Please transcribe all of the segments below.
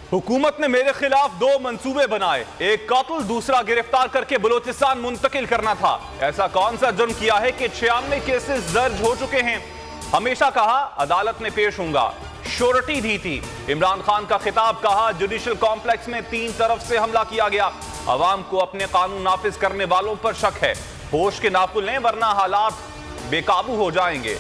हुकूमत ने मेरे खिलाफ दो मंसूबे बनाए, एक कातिल दूसरा गिरफ्तार करके बलोचिस्तान मुंतकिल करना था। ऐसा कौन सा जुर्म किया है कि 96 केसेस दर्ज हो चुके हैं। हमेशा कहा अदालत में पेश होऊंगा, श्योरिटी दी थी। इमरान खान का खिताब, कहा जुडिशल कॉम्प्लेक्स में 3 तरफ से हमला किया गया। अवाम को अपने कानून नाफिज करने वालों पर शक है, होश के नापुल लें वरना हालात बेकाबू हो जाएंगे।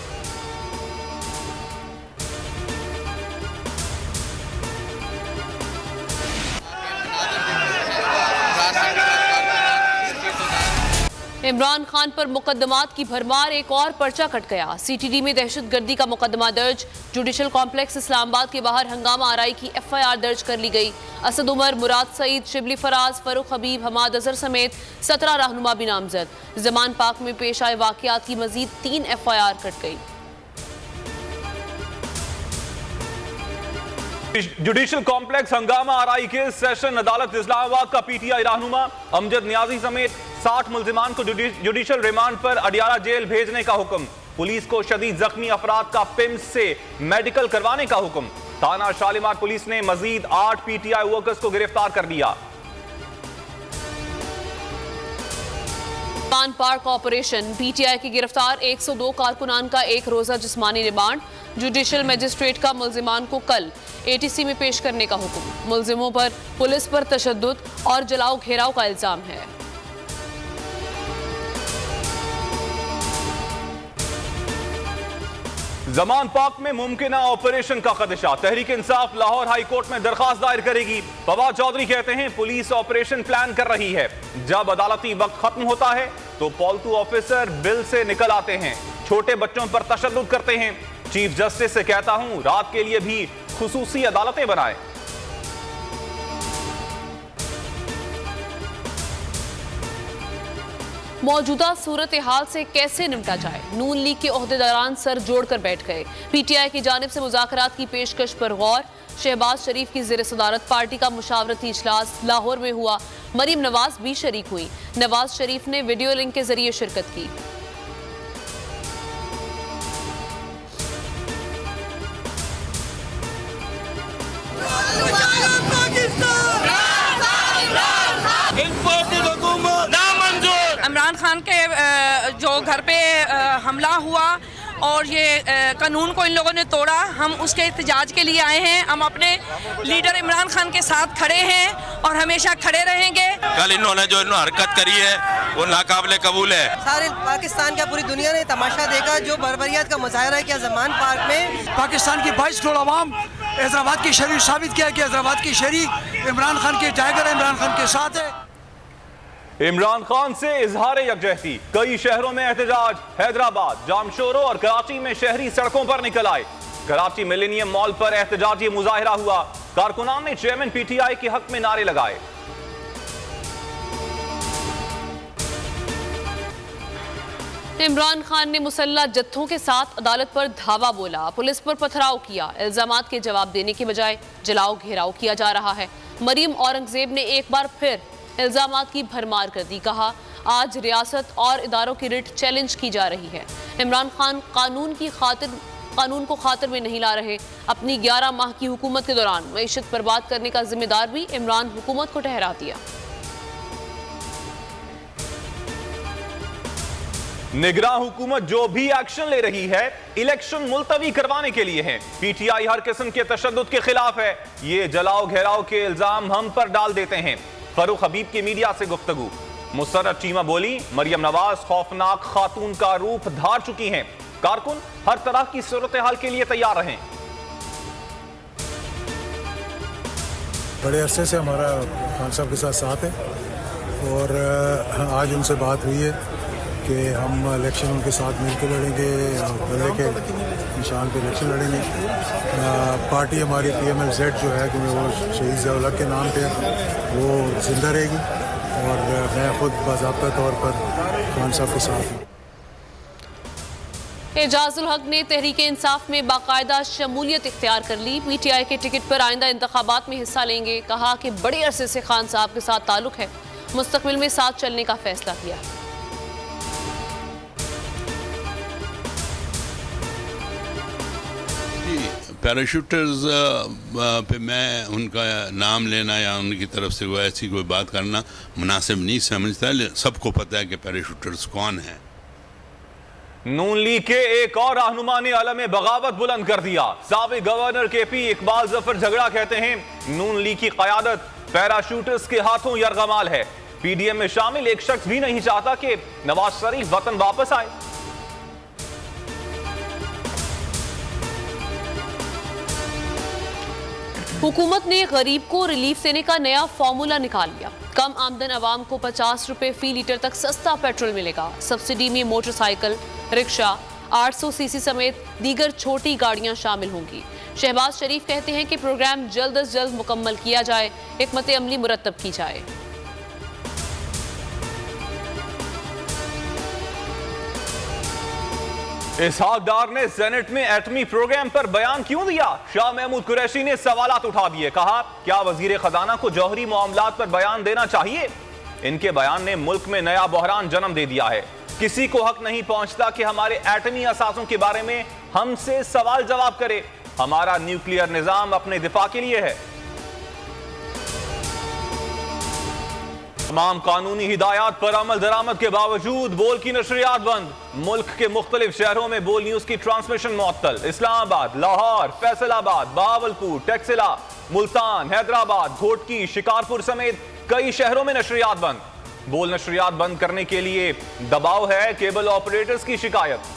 इमरान खान पर मुकदमात की भरमार, एक और पर्चा कट गया। सीटीडी में दहशतगर्दी का मुकदमा दर्ज। जुडिशल कॉम्प्लेक्स इस्लामाबाद के बाहर हंगामा आराई की FIR दर्ज कर ली गई। असद उमर, मुराद सईद, शिबली फराज, फरूख हबीब, हमाद अजहर समेत 17 रहनुमा भी नामजद। जमान पाक में पेश आए वाकयात की मजीद 3 FIR कट गई। जुडिशल कॉम्प्लेक्स हंगामा आराई के सेशन अदालत इस्लामाबाद का PTI रहनुमा अमजद नियाजी समेत 60 मुल्जिमान को जुडिशल रिमांड पर अडियाला जेल भेजने का हुक्म। पुलिस को शदीद जख्मी अफराद का पिम्स से मेडिकल करवाने का हुक्म। थाना शालीमार पुलिस ने मजीद 8 PTI वर्कर्स को गिरफ्तार कर लिया। पान पार्क ऑपरेशन, PTI की गिरफ्तार 102 कारकुनान का 1 रोजा जिस्मानी रिमांड। जुडिशल मजिस्ट्रेट का मुल्जिमान को कल ATC में पेश करने का हुक्म। मुल्जिमों पर पुलिस पर तशद्दुद और जलाओ घेराव का इल्जाम है। जमान पाक में मुमकिना ऑपरेशन का खदशा, तहरीक इंसाफ लाहौर हाई कोर्ट में दरखास्त दायर करेगी। फवाद चौधरी कहते हैं पुलिस ऑपरेशन प्लान कर रही है। जब अदालती वक्त खत्म होता है तो पालतू ऑफिसर बिल से निकल आते हैं, छोटे बच्चों पर तशद्दुद करते हैं। चीफ जस्टिस से कहता हूं रात के लिए भी खुसूसी अदालतें बनाएं। मौजूदा सूरत हाल से कैसे निपटा जाए, नून लीग के ओहदेदारान सर जोड़कर बैठ गए। PTI की जानिब से मुज़ाकरात की पेशकश पर गौर। शहबाज शरीफ की ज़ेर सदारत पार्टी का मुशावरती इजलास लाहौर में हुआ। मरीम नवाज भी शरीक हुई। नवाज शरीफ ने वीडियो लिंक के जरिए शिरकत की। इमरान खान के जो घर पे हमला हुआ और ये कानून को इन लोगों ने तोड़ा, हम उसके एहतजाज के लिए आए हैं। हम अपने लीडर इमरान खान के साथ खड़े हैं और हमेशा खड़े रहेंगे। कल इन्होंने जो हरकत करी है वो नाकाबिले कबूल है। सारे पाकिस्तान का, पूरी दुनिया ने तमाशा देखा जो बर्बरियत का मुजाहरा किया जमान पार्क में। पाकिस्तान की 22 करोड़ आवाम हैदराबाद की शहरी साबित किया कि हैदराबाद की शहरी इमरान खान के टाइगर है, इमरान खान के साथ है। इमरान खान से इजहार यकजहती, कई शहरों में एहतजाज। हैदराबाद, जामशोरो और कराची में शहरी सड़कों पर निकल आए। कराची मिलेनियम मॉल पर एहतजाजी मुजाहिरा हुआ। कारकुनान ने चेयरमैन PTI के हक में नारे लगाए। इमरान खान ने मुसल्लह जत्थों के साथ अदालत पर धावा बोला, पुलिस पर पथराव किया। इल्जामात के जवाब देने के बजाय जलाओ घेराव किया जा रहा है। मरीम औरंगजेब ने एक बार फिर इल्जामात की भरमार कर दी। कहा आज रियासत और इदारों की रिट चैलेंज की जा रही है। इमरान खान कानून को खातिर में नहीं ला रहे। अपनी 11 माह की हुकूमत के दौरान मईशत बर्बाद करने का जिम्मेदार भी इमरान हुकूमत को ठहरा दिया। निगरान हुकूमत जो भी एक्शन ले रही है इलेक्शन मुलतवी करवाने के लिए है। PTI हर किस्म के तशद्दुद के खिलाफ है। ये जलाओ घेराव के इल्जाम हम पर डाल देते हैं। फरूख हबीब की मीडिया से गुफ्तगू। मुसर्रत चीमा बोली, मरियम नवाज खौफनाक खातून का रूप धार चुकी हैं। कारकुन हर तरह की सूरत हाल के लिए तैयार रहें। बड़े अरसे से हमारा खान साहब के साथ है और आज उनसे बात हुई है कि हम इलेक्शन उनके साथ मिलकर लड़ेंगे, बल्ले के निशान पे इलेक्शन लड़ेंगे। पार्टी हमारी PMLZ जो है कि वो शहीद ज़िया-उल-हक के नाम पे वो जिंदा रहेगी और मैं खुद बाज़ाब्ता तौर पर खान साहब के साथ हूँ। एजाजुल हक ने तहरीक इंसाफ में बाकायदा शमूलियत इख्तियार कर ली। PTI के टिकट पर आइंदा इंतखाबात में हिस्सा लेंगे। कहा कि बड़े अरसे से खान साहब के साथ ताल्लुक है, मुस्तकबिल में साथ चलने का फैसला किया। पैराशूटर्स पे मैं उनका नाम लेना या उनकी तरफ से कोई ऐसी कोई बात करना मुनासिब नहीं समझता। सबको पता है कि पैराशूटर्स कौन है। नून लीग के एक और रहनुमा ने अलम बगावत बुलंद कर दिया। साबिक गवर्नर केपी इकबाल जफर झगड़ा कहते हैं नून लीग की क़यादत पैराशूटर्स के हाथों यरगमाल है। पीडीएम में शामिल एक शख्स भी नहीं चाहता कि नवाज शरीफ वतन वापस आए। हुकूमत ने गरीब को रिलीफ देने का नया फॉर्मूला निकाल लिया। कम आमदन आवाम को 50 रुपए फी लीटर तक सस्ता पेट्रोल मिलेगा। सब्सिडी में मोटरसाइकिल, रिक्शा, 800 सीसी समेत दीगर छोटी गाड़ियां शामिल होंगी। शहबाज शरीफ कहते हैं कि प्रोग्राम जल्द अज जल्द मुकम्मल किया जाए, हिकमत अमली मुरतब की जाए। इसहाक डार ने सेनेट में एटमी प्रोग्राम पर बयान क्यों दिया? शाह महमूद कुरैशी ने सवालात उठा दिए। कहा क्या वजीर खजाना को जौहरी मामलात पर बयान देना चाहिए? इनके बयान ने मुल्क में नया बहरान जन्म दे दिया है। किसी को हक नहीं पहुंचता कि हमारे एटमी असासों के बारे में हमसे सवाल जवाब करे। हमारा न्यूक्लियर निजाम अपने दिफा के लिए है। तमाम कानूनी हिदायत पर अमल दरामद के बावजूद बोल की नशरियात बंद। मुल्क के मुख्तलिफ शहरों में बोल न्यूज की ट्रांसमिशन मुअत्तल। इस्लामाबाद, लाहौर, फैसलाबाद, बहावलपुर, टेक्सिला, मुल्तान, हैदराबाद, घोटकी, शिकारपुर समेत कई शहरों में नशरियात बंद। बोल नशरियात बंद करने के लिए दबाव है, केबल ऑपरेटर्स की शिकायत।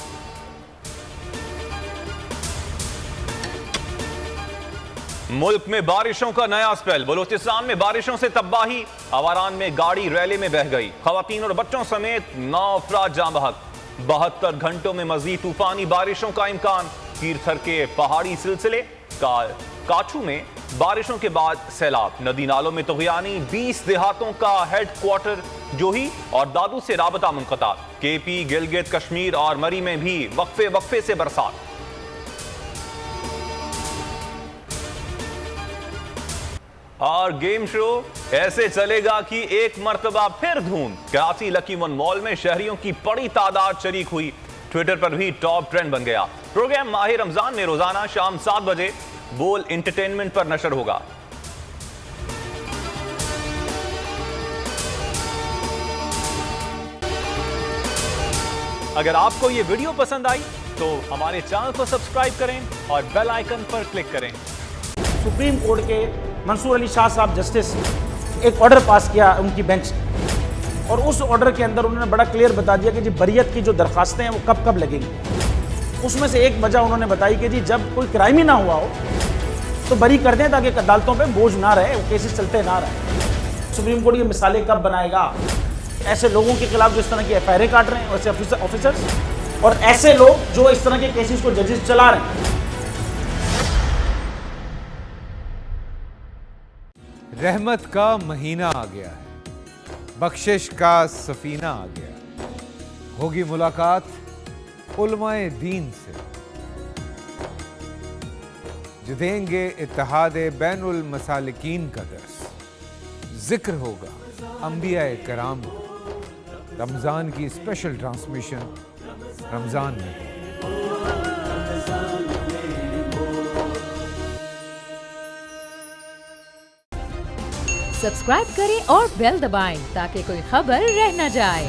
मुल्क में बारिशों का नया स्पेल। बलूचिस्तान में बारिशों से तबाही। आवारान में गाड़ी रैली में बह गई। खवातीन और बच्चों समेत 9 अफराद जाँ बहक। 72 घंटों में मजीद तूफानी बारिशों का इम्कान। कीरथर के पहाड़ी सिलसिले काछू में बारिशों के बाद सैलाब। नदी नालों में तुग़यानी। 20 देहातों का हेडक्वार्टर जोही और दादू से राबता मुनक़ता। केपी, गिलगित, कश्मीर और मरी में भी वक्फे वक्फे से बरसात। और गेम शो ऐसे चलेगा कि एक मर्तबा फिर धूम। कराची लकी वन मॉल में शहरियों की बड़ी तादाद शरीक हुई। ट्विटर पर भी टॉप ट्रेंड बन गया। प्रोग्राम माह रमजान में रोजाना शाम 7 बजे बोल एंटरटेनमेंट पर नशर होगा। अगर आपको ये वीडियो पसंद आई तो हमारे चैनल को सब्सक्राइब करें और बेल आइकन पर क्लिक करें। सुप्रीम कोर्ट के मंसूर अली शाह साहब जस्टिस एक ऑर्डर पास किया उनकी बेंच ने, और उस ऑर्डर के अंदर उन्होंने बड़ा क्लियर बता दिया कि जी बरियत की जो दरखास्तें हैं वो कब कब लगेंगी। उसमें से एक वजह उन्होंने बताई कि जी जब कोई क्राइम ही ना हुआ हो तो बरी कर दें ताकि अदालतों पे बोझ ना रहे, वो केसेस चलते ना रहे। सुप्रीम कोर्ट ये मिसालें कब बनाएगा? ऐसे लोगों के खिलाफ जो इस तरह की FIR काट रहे हैं, वैसे ऑफिसर्स, और ऐसे लोग जो इस तरह के केसेस को जजेस चला रहे हैं। रहमत का महीना आ गया है, बख्शिश का सफीना आ गया। होगी मुलाकात उलमाए दीन से, जो देंगे इत्तेहादे बैनुल मसालिकीन का दर्स। जिक्र होगा अंबियाए कराम का। रमजान की स्पेशल ट्रांसमिशन रमजान में। सब्सक्राइब करें और बेल दबाएं ताकि कोई खबर रह न जाए।